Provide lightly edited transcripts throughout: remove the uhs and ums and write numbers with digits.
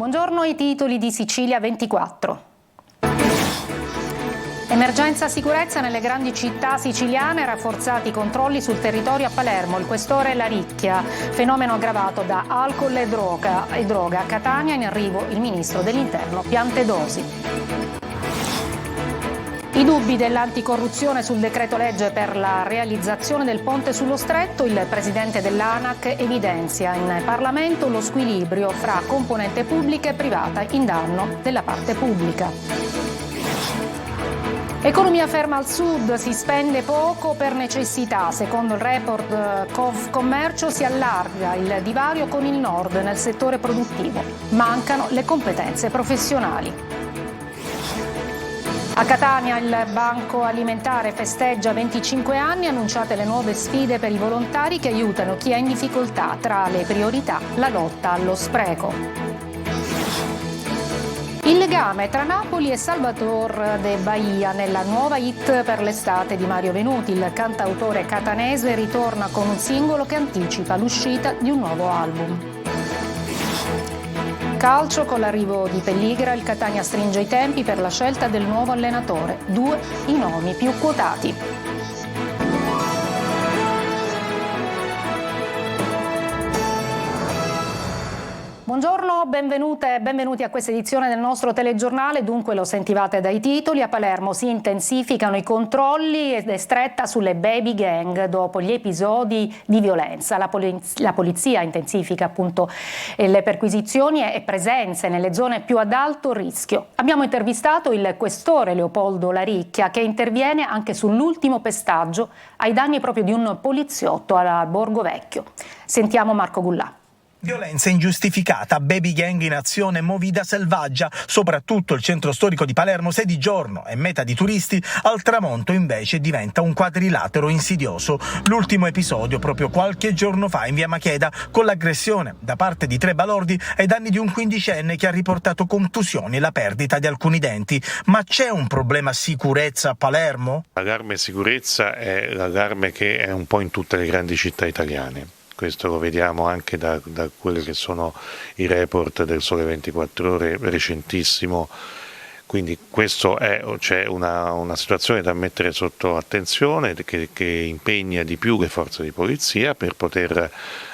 Buongiorno ai titoli di Sicilia 24. Emergenza sicurezza nelle grandi città siciliane, rafforzati i controlli sul territorio a Palermo, il questore Laricchia, fenomeno aggravato da alcol e droga. A Catania in arrivo il ministro dell'Interno Piantedosi. I dubbi dell'anticorruzione sul decreto legge per la realizzazione del ponte sullo Stretto, il presidente dell'ANAC evidenzia in Parlamento lo squilibrio fra componente pubblica e privata in danno della parte pubblica. Economia ferma al sud, si spende poco per necessità. Secondo il report Confcommercio si allarga il divario con il nord nel settore produttivo. Mancano le competenze professionali. A Catania il Banco Alimentare festeggia 25 anni, annunciate le nuove sfide per i volontari che aiutano chi è in difficoltà. Tra le priorità la lotta allo spreco. Il legame tra Napoli e Salvador de Bahia nella nuova hit per l'estate di Mario Venuti. Il cantautore catanese ritorna con un singolo che anticipa l'uscita di un nuovo album. Calcio, con l'arrivo di Pelligra, il Catania stringe i tempi per la scelta del nuovo allenatore. 2 i nomi più quotati. Buongiorno, benvenute e benvenuti a questa edizione del nostro telegiornale. Dunque, lo sentivate dai titoli, a Palermo si intensificano i controlli ed è stretta sulle baby gang dopo gli episodi di violenza. La polizia intensifica appunto le perquisizioni e presenze nelle zone più ad alto rischio. Abbiamo intervistato il questore Leopoldo Laricchia, che interviene anche sull'ultimo pestaggio ai danni proprio di un poliziotto a Borgo Vecchio. Sentiamo Marco Gullà. Violenza ingiustificata, baby gang in azione, movida selvaggia, soprattutto il centro storico di Palermo, se di giorno è meta di turisti, al tramonto invece diventa un quadrilatero insidioso. L'ultimo episodio proprio qualche giorno fa in via Macheda, con l'aggressione da parte di 3 balordi ai danni di un quindicenne che ha riportato contusioni e la perdita di alcuni denti. Ma c'è un problema sicurezza a Palermo? L'allarme sicurezza è l'allarme che è un po' in tutte le grandi città italiane. Questo lo vediamo anche da quelli che sono i report del Sole 24 Ore recentissimo, quindi c'è una situazione da mettere sotto attenzione che impegna di più le forze di polizia per poter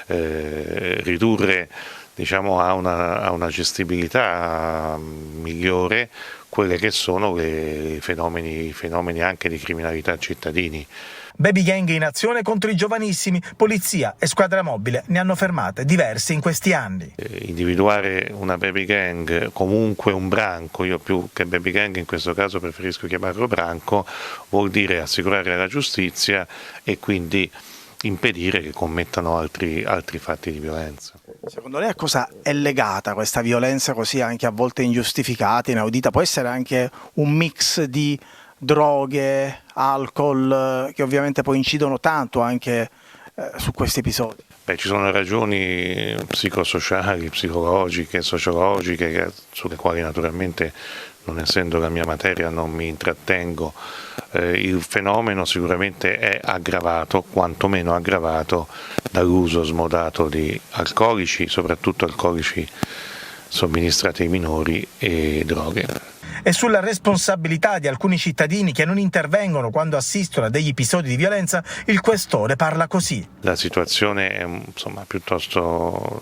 ridurre, diciamo, a una gestibilità migliore quelle che sono i fenomeni anche di criminalità cittadini. Baby gang in azione contro i giovanissimi, polizia e squadra mobile ne hanno fermate diverse in questi anni. Individuare una baby gang, comunque un branco, io più che baby gang in questo caso preferisco chiamarlo branco, vuol dire assicurare la giustizia e quindi impedire che commettano altri fatti di violenza. Secondo lei a cosa è legata questa violenza così anche a volte ingiustificata, inaudita? Può essere anche un mix di droghe, alcol, che ovviamente poi incidono tanto anche su questi episodi? Ci sono ragioni psicosociali, psicologiche, sociologiche, sulle quali naturalmente, non essendo la mia materia, non mi intrattengo. Il fenomeno sicuramente è aggravato, quantomeno aggravato, dall'uso smodato di alcolici, soprattutto alcolici somministrati ai minori, e droghe. E sulla responsabilità di alcuni cittadini che non intervengono quando assistono a degli episodi di violenza, il questore parla così. La situazione è piuttosto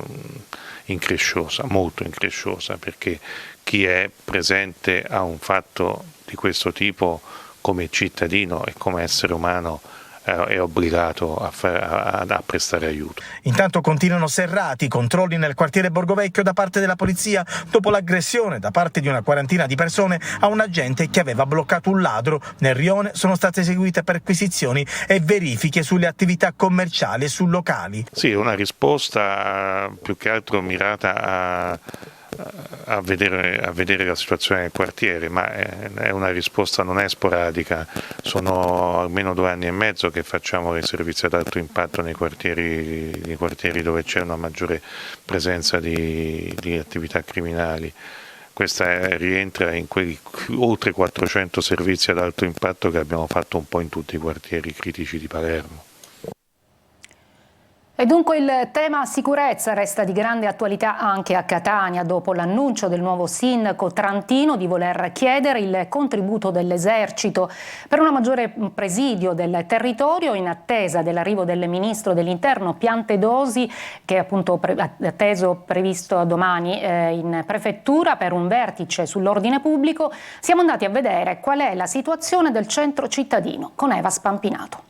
incresciosa, molto incresciosa, perché chi è presente a un fatto di questo tipo come cittadino e come essere umano è obbligato a prestare aiuto. Intanto continuano serrati i controlli nel quartiere Borgovecchio da parte della polizia dopo l'aggressione da parte di una quarantina di persone a un agente che aveva bloccato un ladro. Nel rione sono state eseguite perquisizioni e verifiche sulle attività commerciali e su locali. Sì, una risposta più che altro mirata a vedere la situazione nel quartiere, ma è una risposta, non è sporadica. Sono almeno 2 anni e mezzo che facciamo i servizi ad alto impatto nei quartieri dove c'è una maggiore presenza di attività criminali. Questa rientra in quei oltre 400 servizi ad alto impatto che abbiamo fatto un po' in tutti i quartieri critici di Palermo. E dunque il tema sicurezza resta di grande attualità anche a Catania, dopo l'annuncio del nuovo sindaco Trantino di voler chiedere il contributo dell'esercito per una maggiore presidio del territorio in attesa dell'arrivo del ministro dell'Interno Piantedosi, che è appunto atteso previsto domani in prefettura per un vertice sull'ordine pubblico. Siamo andati a vedere qual è la situazione del centro cittadino con Eva Spampinato.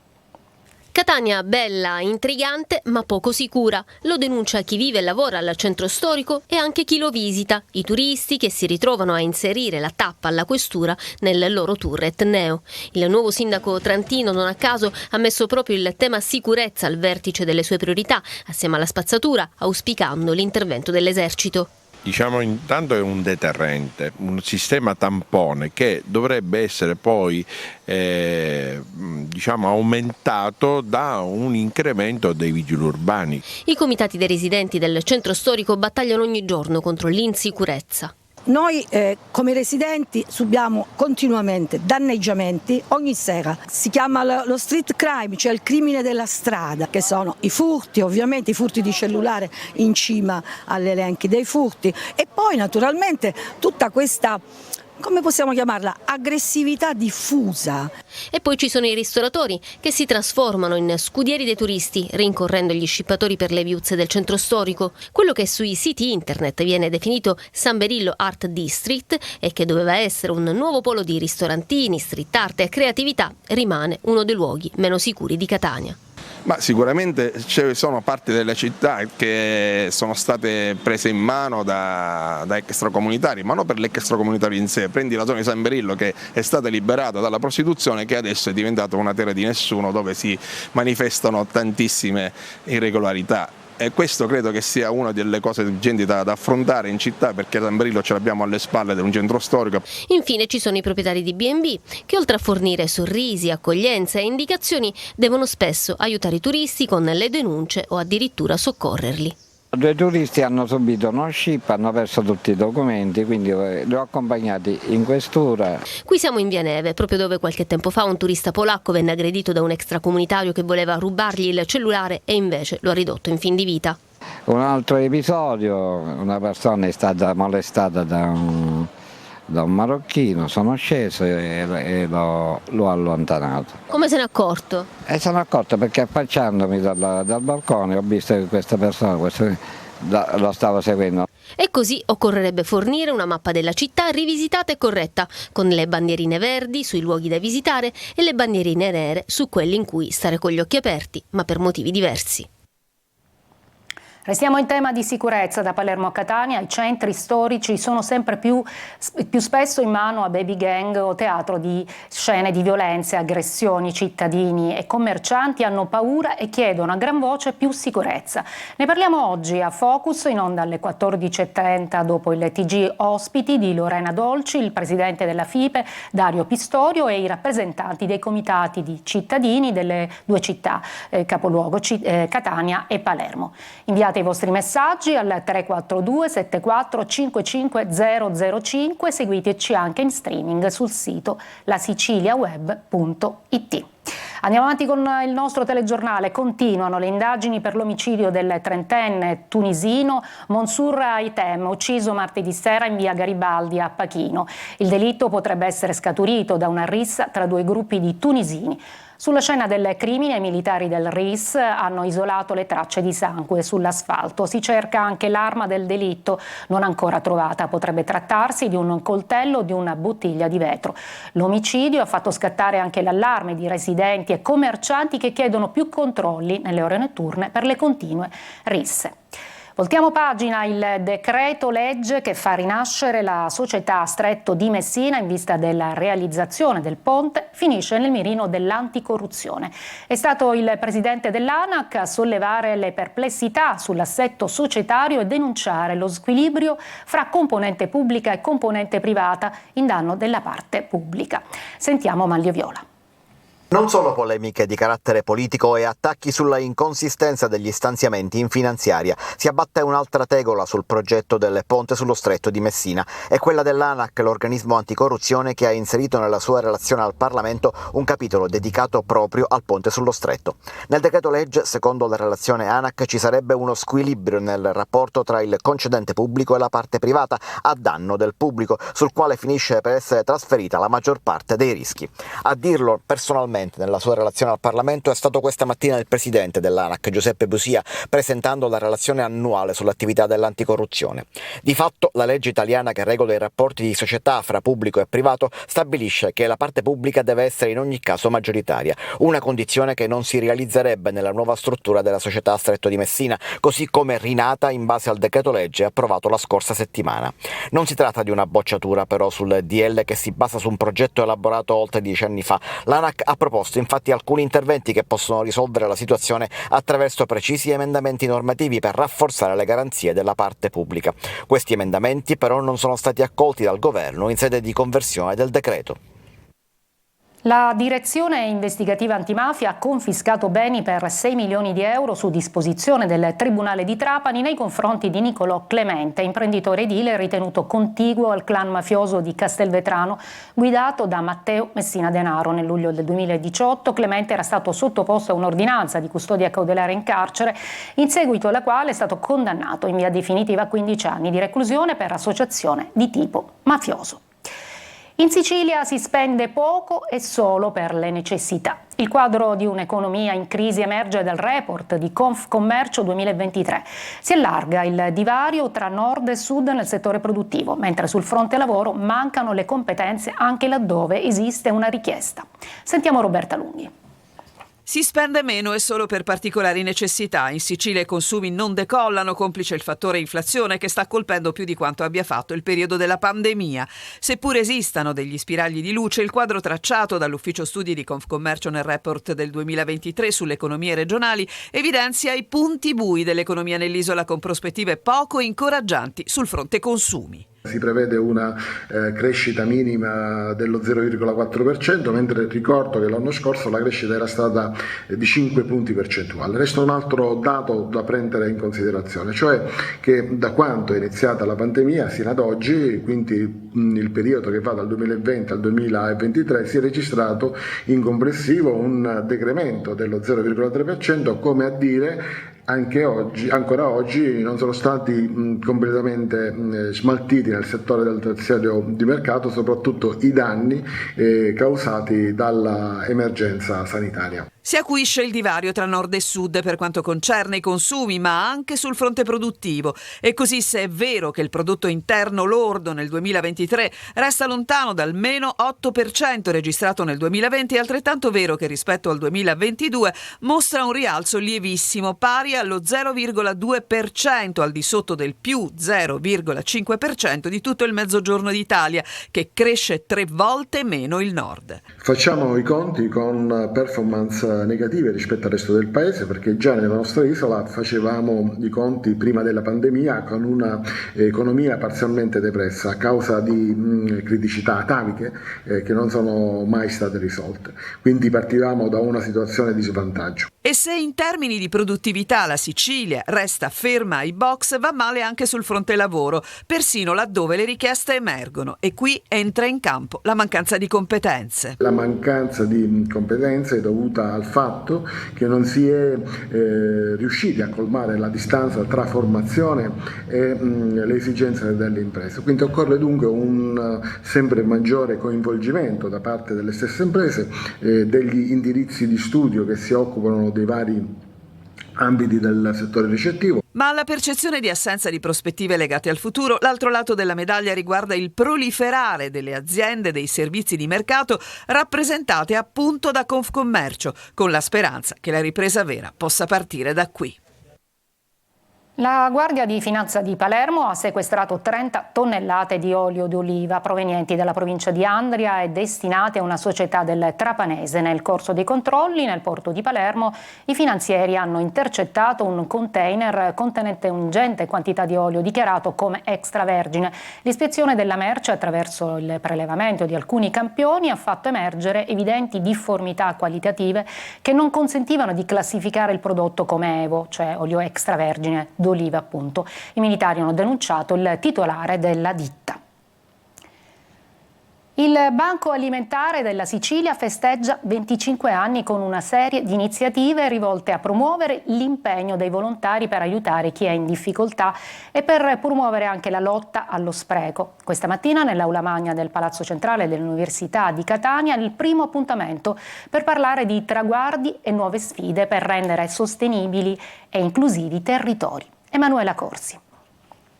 Catania bella, intrigante ma poco sicura, lo denuncia chi vive e lavora al centro storico e anche chi lo visita, i turisti che si ritrovano a inserire la tappa alla questura nel loro tour etneo. Il nuovo sindaco Trantino non a caso ha messo proprio il tema sicurezza al vertice delle sue priorità, assieme alla spazzatura, auspicando l'intervento dell'esercito. Diciamo intanto è un deterrente, un sistema tampone che dovrebbe essere poi aumentato da un incremento dei vigili urbani. I comitati dei residenti del centro storico battagliano ogni giorno contro l'insicurezza. Noi come residenti subiamo continuamente danneggiamenti ogni sera. Si chiama lo street crime, cioè il crimine della strada, che sono i furti, ovviamente i furti di cellulare in cima agli elenchi dei furti, e poi naturalmente tutta questa, come possiamo chiamarla, aggressività diffusa. E poi ci sono i ristoratori che si trasformano in scudieri dei turisti, rincorrendo gli scippatori per le viuzze del centro storico. Quello che sui siti internet viene definito San Berillo Art District e che doveva essere un nuovo polo di ristorantini, street art e creatività rimane uno dei luoghi meno sicuri di Catania. Ma sicuramente ci sono parti delle città che sono state prese in mano da extracomunitari, ma non per l'extracomunitario in sé. Prendi la zona di San Berillo, che è stata liberata dalla prostituzione, che adesso è diventata una terra di nessuno, dove si manifestano tantissime irregolarità. E questo credo che sia una delle cose urgenti da affrontare in città, perché San Berillo ce l'abbiamo alle spalle di un centro storico. Infine ci sono i proprietari di B&B che, oltre a fornire sorrisi, accoglienza e indicazioni, devono spesso aiutare i turisti con le denunce o addirittura soccorrerli. 2 turisti hanno subito uno scip, hanno perso tutti i documenti, quindi li ho accompagnati in questura. Qui siamo in Via Neve, proprio dove qualche tempo fa un turista polacco venne aggredito da un extracomunitario che voleva rubargli il cellulare e invece lo ha ridotto in fin di vita. Un altro episodio, una persona è stata molestata da un marocchino, sono sceso e l'ho allontanato. Come se n'è accorto? Sono accorto perché, affacciandomi dal balcone, ho visto che questa persona lo stava seguendo. E così occorrerebbe fornire una mappa della città rivisitata e corretta, con le bandierine verdi sui luoghi da visitare e le bandierine nere su quelli in cui stare con gli occhi aperti, ma per motivi diversi. Restiamo in tema di sicurezza. Da Palermo a Catania i centri storici sono sempre più spesso in mano a baby gang o teatro di scene di violenze, aggressioni. Cittadini e commercianti hanno paura e chiedono a gran voce più sicurezza. Ne parliamo oggi a Focus, in onda alle 14:30 dopo il TG ospiti di Lorena Dolci, il presidente della FIPE Dario Pistorio e i rappresentanti dei comitati di cittadini delle 2 città, capoluogo Catania e Palermo. Inviate i vostri messaggi al 342 74 55 005, seguiteci anche in streaming sul sito lasiciliaweb.it. Andiamo avanti con il nostro telegiornale. Continuano le indagini per l'omicidio del 30enne tunisino Monsour Aitem, ucciso martedì sera in via Garibaldi a Pachino. Il delitto potrebbe essere scaturito da una rissa tra 2 gruppi di tunisini. Sulla scena del crimine i militari del RIS hanno isolato le tracce di sangue sull'asfalto. Si cerca anche l'arma del delitto, non ancora trovata. Potrebbe trattarsi di un coltello o di una bottiglia di vetro. L'omicidio ha fatto scattare anche l'allarme di residenti e commercianti che chiedono più controlli nelle ore notturne per le continue risse. Voltiamo pagina. Il decreto legge che fa rinascere la società Stretto di Messina in vista della realizzazione del ponte finisce nel mirino dell'anticorruzione. È stato il presidente dell'ANAC a sollevare le perplessità sull'assetto societario e denunciare lo squilibrio fra componente pubblica e componente privata in danno della parte pubblica. Sentiamo Manlio Viola. Non solo polemiche di carattere politico e attacchi sulla inconsistenza degli stanziamenti in finanziaria. Si abbatte un'altra tegola sul progetto del ponte sullo stretto di Messina. È quella dell'ANAC, l'organismo anticorruzione, che ha inserito nella sua relazione al Parlamento un capitolo dedicato proprio al ponte sullo stretto. Nel decreto legge, secondo la relazione ANAC, ci sarebbe uno squilibrio nel rapporto tra il concedente pubblico e la parte privata a danno del pubblico, sul quale finisce per essere trasferita la maggior parte dei rischi. A dirlo personalmente nella sua relazione al Parlamento è stato questa mattina il presidente dell'ANAC, Giuseppe Busia, presentando la relazione annuale sull'attività dell'anticorruzione. Di fatto, la legge italiana che regola i rapporti di società fra pubblico e privato stabilisce che la parte pubblica deve essere in ogni caso maggioritaria, una condizione che non si realizzerebbe nella nuova struttura della società Stretto di Messina, così come rinata in base al decreto legge approvato la scorsa settimana. Non si tratta di una bocciatura però sul DL che si basa su un progetto elaborato oltre 10 anni fa. L'ANAC ha proposto infatti alcuni interventi che possono risolvere la situazione attraverso precisi emendamenti normativi per rafforzare le garanzie della parte pubblica. Questi emendamenti però non sono stati accolti dal governo in sede di conversione del decreto. La direzione investigativa antimafia ha confiscato beni per 6 milioni di euro su disposizione del Tribunale di Trapani nei confronti di Nicolò Clemente, imprenditore edile ritenuto contiguo al clan mafioso di Castelvetrano guidato da Matteo Messina Denaro. Nel luglio del 2018 Clemente era stato sottoposto a un'ordinanza di custodia cautelare in carcere, in seguito alla quale è stato condannato in via definitiva a 15 anni di reclusione per associazione di tipo mafioso. In Sicilia si spende poco e solo per le necessità. Il quadro di un'economia in crisi emerge dal report di Confcommercio 2023. Si allarga il divario tra nord e sud nel settore produttivo, mentre sul fronte lavoro mancano le competenze anche laddove esiste una richiesta. Sentiamo Roberta Lunghi. Si spende meno e solo per particolari necessità. In Sicilia i consumi non decollano, complice il fattore inflazione che sta colpendo più di quanto abbia fatto il periodo della pandemia. Seppur esistano degli spiragli di luce, il quadro tracciato dall'ufficio studi di Confcommercio nel report del 2023 sulle economie regionali evidenzia i punti bui dell'economia nell'isola con prospettive poco incoraggianti sul fronte consumi. Si prevede una crescita minima dello 0,4%, mentre ricordo che l'anno scorso la crescita era stata di 5 punti percentuali. Resta un altro dato da prendere in considerazione, cioè che da quando è iniziata la pandemia sino ad oggi, quindi il periodo che va dal 2020 al 2023, si è registrato in complessivo un decremento dello 0,3%, come a dire anche oggi, ancora oggi non sono stati completamente smaltiti nel settore del terziario di mercato, soprattutto i danni causati dalla emergenza sanitaria. Si acuisce il divario tra nord e sud per quanto concerne i consumi, ma anche sul fronte produttivo. E così, se è vero che il prodotto interno lordo nel 2023 resta lontano dal meno 8% registrato nel 2020, è altrettanto vero che rispetto al 2022 mostra un rialzo lievissimo, pari allo 0,2%, al di sotto del più 0,5% di tutto il mezzogiorno d'Italia, che cresce 3 volte meno il nord. Facciamo i conti con performance negative rispetto al resto del paese, perché già nella nostra isola facevamo i conti prima della pandemia con una economia parzialmente depressa a causa di criticità ataviche che non sono mai state risolte. Quindi partivamo da una situazione di svantaggio. E se in termini di produttività la Sicilia resta ferma ai box, va male anche sul fronte lavoro, persino laddove le richieste emergono, e qui entra in campo la mancanza di competenze. La mancanza di competenze è dovuta al fatto che non si è riusciti a colmare la distanza tra formazione e le esigenze delle imprese. Quindi occorre dunque un sempre maggiore coinvolgimento da parte delle stesse imprese, degli indirizzi di studio che si occupano dei vari ambiti del settore ricettivo. Ma alla percezione di assenza di prospettive legate al futuro, l'altro lato della medaglia riguarda il proliferare delle aziende dei servizi di mercato rappresentate appunto da Confcommercio, con la speranza che la ripresa vera possa partire da qui. La Guardia di Finanza di Palermo ha sequestrato 30 tonnellate di olio d'oliva provenienti dalla provincia di Andria e destinate a una società del Trapanese. Nel corso dei controlli nel porto di Palermo i finanzieri hanno intercettato un container contenente un'ingente quantità di olio dichiarato come extravergine. L'ispezione della merce attraverso il prelevamento di alcuni campioni ha fatto emergere evidenti difformità qualitative che non consentivano di classificare il prodotto come EVO, cioè olio extravergine d'oliva appunto. I militari hanno denunciato il titolare della ditta. Il Banco Alimentare della Sicilia festeggia 25 anni con una serie di iniziative rivolte a promuovere l'impegno dei volontari per aiutare chi è in difficoltà e per promuovere anche la lotta allo spreco. Questa mattina nell'aula magna del Palazzo Centrale dell'Università di Catania il primo appuntamento per parlare di traguardi e nuove sfide per rendere sostenibili e inclusivi i territori. Emanuela Corsi.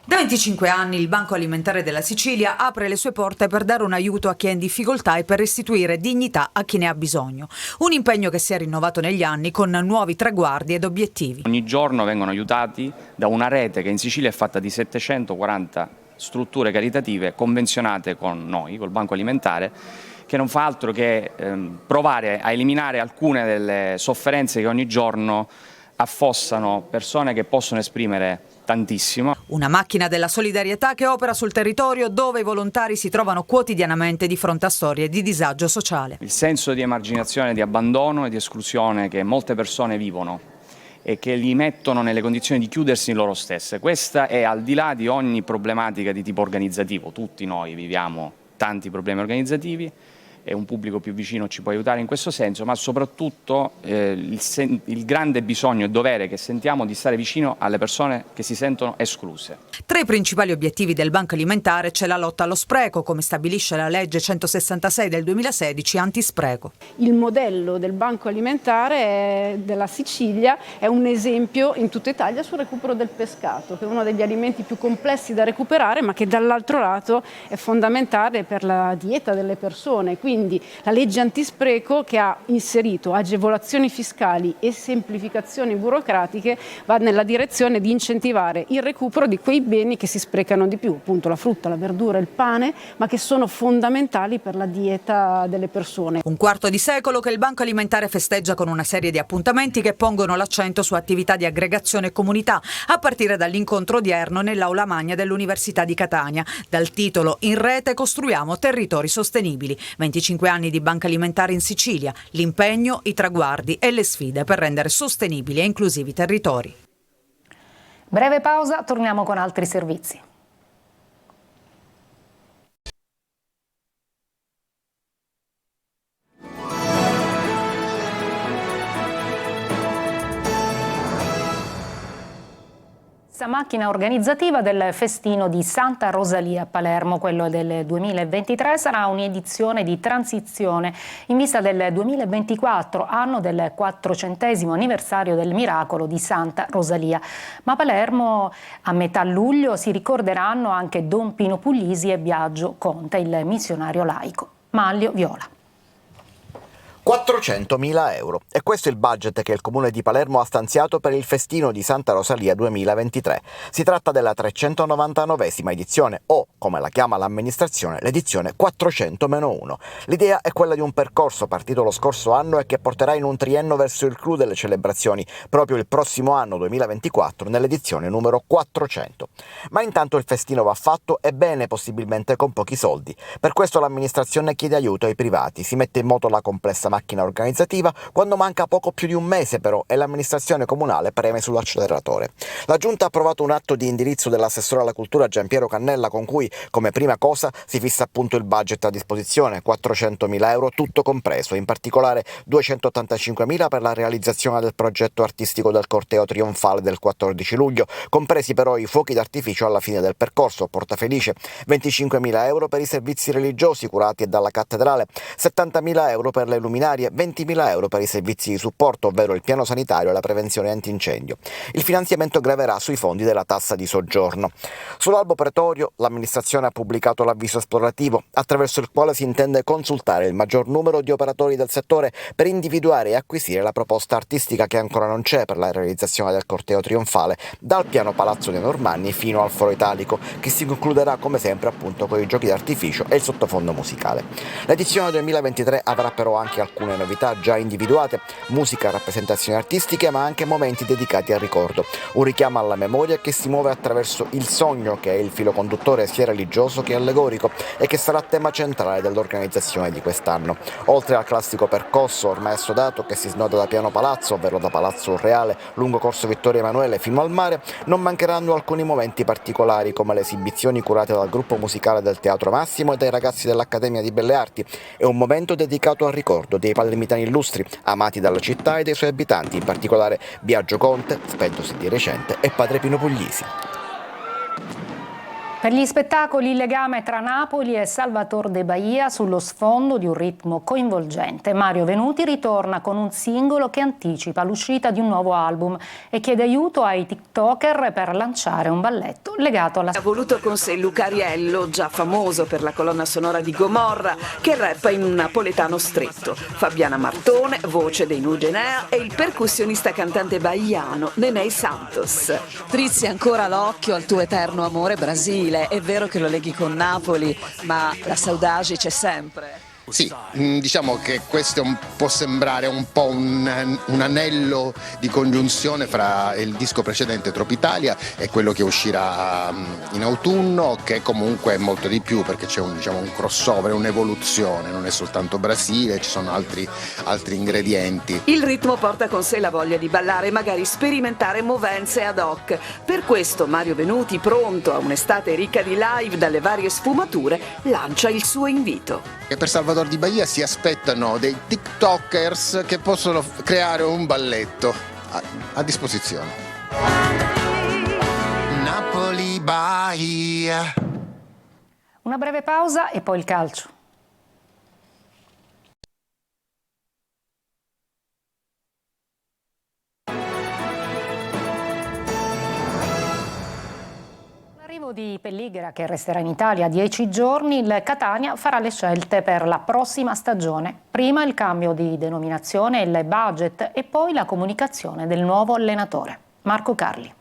Da 25 anni il Banco Alimentare della Sicilia apre le sue porte per dare un aiuto a chi è in difficoltà e per restituire dignità a chi ne ha bisogno. Un impegno che si è rinnovato negli anni con nuovi traguardi ed obiettivi. Ogni giorno vengono aiutati da una rete che in Sicilia è fatta di 740 strutture caritative convenzionate con noi, col Banco Alimentare, che non fa altro che provare a eliminare alcune delle sofferenze che ogni giorno affossano persone che possono esprimere tantissimo. Una macchina della solidarietà che opera sul territorio dove i volontari si trovano quotidianamente di fronte a storie di disagio sociale. Il senso di emarginazione, di abbandono e di esclusione che molte persone vivono e che li mettono nelle condizioni di chiudersi in loro stesse. Questa è al di là di ogni problematica di tipo organizzativo. Tutti noi viviamo tanti problemi organizzativi e un pubblico più vicino ci può aiutare in questo senso, ma soprattutto il grande bisogno e dovere che sentiamo di stare vicino alle persone che si sentono escluse. Tra i principali obiettivi del Banco Alimentare c'è la lotta allo spreco, come stabilisce la legge 166 del 2016 antispreco. Il modello del Banco Alimentare della Sicilia è un esempio in tutta Italia sul recupero del pescato, che è uno degli alimenti più complessi da recuperare, ma che dall'altro lato è fondamentale per la dieta delle persone. Quindi la legge antispreco, che ha inserito agevolazioni fiscali e semplificazioni burocratiche, va nella direzione di incentivare il recupero di quei beni che si sprecano di più, appunto la frutta, la verdura, il pane, ma che sono fondamentali per la dieta delle persone. Un quarto di secolo che il Banco Alimentare festeggia con una serie di appuntamenti che pongono l'accento su attività di aggregazione e comunità, a partire dall'incontro odierno nell'aula magna dell'Università di Catania, dal titolo In rete costruiamo territori sostenibili. 25 anni di Banca Alimentare in Sicilia, l'impegno, i traguardi e le sfide per rendere sostenibili e inclusivi i territori. Breve pausa, torniamo con altri servizi. Macchina organizzativa del festino di Santa Rosalia a Palermo, quello del 2023, sarà un'edizione di transizione in vista del 2024, anno del 400° anniversario del miracolo di Santa Rosalia. Ma a Palermo a metà luglio si ricorderanno anche Don Pino Puglisi e Biagio Conte, il missionario laico. Manlio Viola. 400.000 euro. E questo è il budget che il Comune di Palermo ha stanziato per il festino di Santa Rosalia 2023. Si tratta della 399esima edizione o, come la chiama l'amministrazione, l'edizione 400-1. L'idea è quella di un percorso partito lo scorso anno e che porterà in un triennio verso il clou delle celebrazioni proprio il prossimo anno 2024 nell'edizione numero 400. Ma intanto il festino va fatto e bene, possibilmente con pochi soldi. Per questo l'amministrazione chiede aiuto ai privati, si mette in moto la complessa macchina organizzativa quando manca poco più di un mese però e l'amministrazione comunale preme sull'acceleratore. La Giunta ha approvato un atto di indirizzo dell'assessore alla cultura Giampiero Cannella con cui, come prima cosa, si fissa appunto il budget a disposizione, 400.000 euro tutto compreso, in particolare 285.000 per la realizzazione del progetto artistico del corteo trionfale del 14 luglio, compresi però i fuochi d'artificio alla fine del percorso, Porta Felice, 25.000 euro per i servizi religiosi curati dalla cattedrale, 70.000 euro per le luminarie sanitarie, 20.000 euro per i servizi di supporto, ovvero il piano sanitario e la prevenzione antincendio. Il finanziamento graverà sui fondi della tassa di soggiorno. Sull'albo pretorio l'amministrazione ha pubblicato l'avviso esplorativo, attraverso il quale si intende consultare il maggior numero di operatori del settore per individuare e acquisire la proposta artistica che ancora non c'è per la realizzazione del corteo trionfale dal piano Palazzo dei Normanni fino al Foro Italico, che si concluderà come sempre appunto con i giochi d'artificio e il sottofondo musicale. L'edizione 2023 avrà però anche alcune novità già individuate: musica, rappresentazioni artistiche, ma anche momenti dedicati al ricordo, un richiamo alla memoria che si muove attraverso il sogno, che è il filo conduttore sia religioso che allegorico e che sarà tema centrale dell'organizzazione di quest'anno. Oltre al classico percorso ormai assodato che si snoda da piano Palazzo, ovvero da Palazzo Reale lungo Corso Vittorio Emanuele fino al mare, non mancheranno alcuni momenti particolari come le esibizioni curate dal gruppo musicale del Teatro Massimo e dai ragazzi dell'Accademia di Belle Arti e un momento dedicato al ricordo dei palermitani illustri amati dalla città e dei suoi abitanti, in particolare Biagio Conte, spentosi di recente, e padre Pino Puglisi. Per gli spettacoli il legame tra Napoli e Salvador de Bahia sullo sfondo di un ritmo coinvolgente. Mario Venuti ritorna con un singolo che anticipa l'uscita di un nuovo album e chiede aiuto ai TikToker per lanciare un balletto legato alla... Ha voluto con sé Luca Ariello, già famoso per la colonna sonora di Gomorra, che rappa in un napoletano stretto, Fabiana Martone, voce dei Nugenea, e il percussionista cantante bahiano Nenei Santos. Strizzi ancora l'occhio al tuo eterno amore Brasile. È vero che lo leghi con Napoli, ma la saudade c'è sempre. Sì, diciamo che questo può sembrare un po' un anello di congiunzione fra il disco precedente Tropitalia e quello che uscirà in autunno, che comunque è molto di più perché c'è un crossover, un'evoluzione, non è soltanto Brasile, ci sono altri ingredienti. Il ritmo porta con sé la voglia di ballare e magari sperimentare movenze ad hoc. Per questo Mario Venuti, pronto a un'estate ricca di live dalle varie sfumature, lancia il suo invito. E per Salvador di Bahia si aspettano dei TikTokers che possono creare un balletto a disposizione. Napoli, Bahia. Una breve pausa e poi il calcio. Di Pelligra, che resterà in Italia 10 giorni, il Catania farà le scelte per la prossima stagione. Prima il cambio di denominazione, il budget e poi la comunicazione del nuovo allenatore. Marco Carli.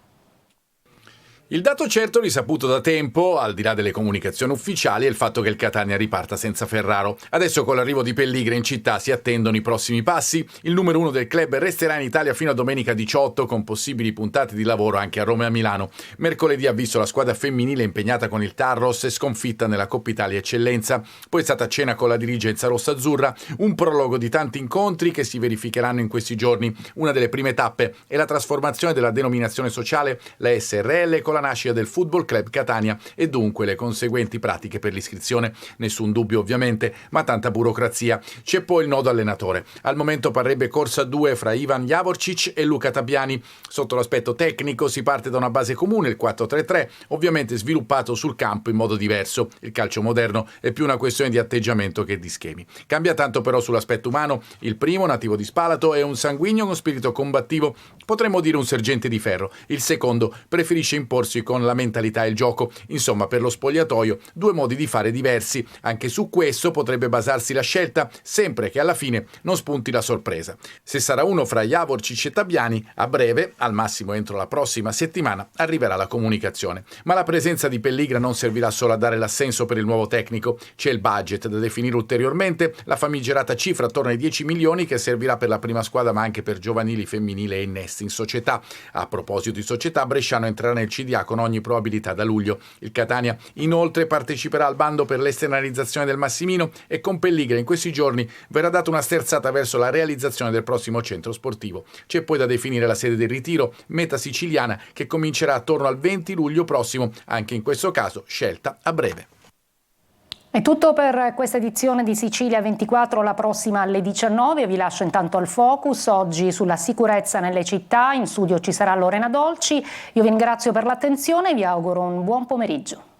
Il dato certo risaputo da tempo, al di là delle comunicazioni ufficiali, è il fatto che il Catania riparta senza Ferraro. Adesso con l'arrivo di Pelligra in città si attendono i prossimi passi. Il numero 1 del club resterà in Italia fino a domenica 18, con possibili puntate di lavoro anche a Roma e a Milano. Mercoledì ha visto la squadra femminile impegnata con il Tarros e sconfitta nella Coppa Italia Eccellenza. Poi è stata a cena con la dirigenza rossazzurra, un prologo di tanti incontri che si verificheranno in questi giorni. Una delle prime tappe è la trasformazione della denominazione sociale, la SRL, con la nascita del Football Club Catania e dunque le conseguenti pratiche per l'iscrizione. Nessun dubbio ovviamente, ma tanta burocrazia. C'è poi il nodo allenatore. Al momento parrebbe corsa 2 fra Ivan Javorčić e Luca Tabiani. Sotto l'aspetto tecnico si parte da una base comune, il 4-3-3, ovviamente sviluppato sul campo in modo diverso. Il calcio moderno è più una questione di atteggiamento che di schemi. Cambia tanto però sull'aspetto umano. Il primo, nativo di Spalato, è un sanguigno con spirito combattivo, potremmo dire un sergente di ferro. Il secondo preferisce imporsi con la mentalità e il gioco. Insomma, per lo spogliatoio, due modi di fare diversi. Anche su questo potrebbe basarsi la scelta, sempre che alla fine non spunti la sorpresa. Se sarà uno fra Javorčić e Tabiani, a breve, al massimo entro la prossima settimana, arriverà la comunicazione. Ma la presenza di Pelligra non servirà solo a dare l'assenso per il nuovo tecnico. C'è il budget da definire ulteriormente, la famigerata cifra attorno ai 10 milioni che servirà per la prima squadra ma anche per giovanili, femminile e innesti in società. A proposito di società, Bresciano entrerà nel CDA con ogni probabilità da luglio. Il Catania inoltre parteciperà al bando per l'esternalizzazione del Massimino e con Pelligra in questi giorni verrà data una sterzata verso la realizzazione del prossimo centro sportivo. C'è poi da definire la sede del ritiro, meta siciliana, che comincerà attorno al 20 luglio prossimo, anche in questo caso scelta a breve. È tutto per questa edizione di Sicilia 24, la prossima alle 19. Vi lascio intanto al focus, oggi sulla sicurezza nelle città. In studio ci sarà Lorena Dolci. Io vi ringrazio per l'attenzione e vi auguro un buon pomeriggio.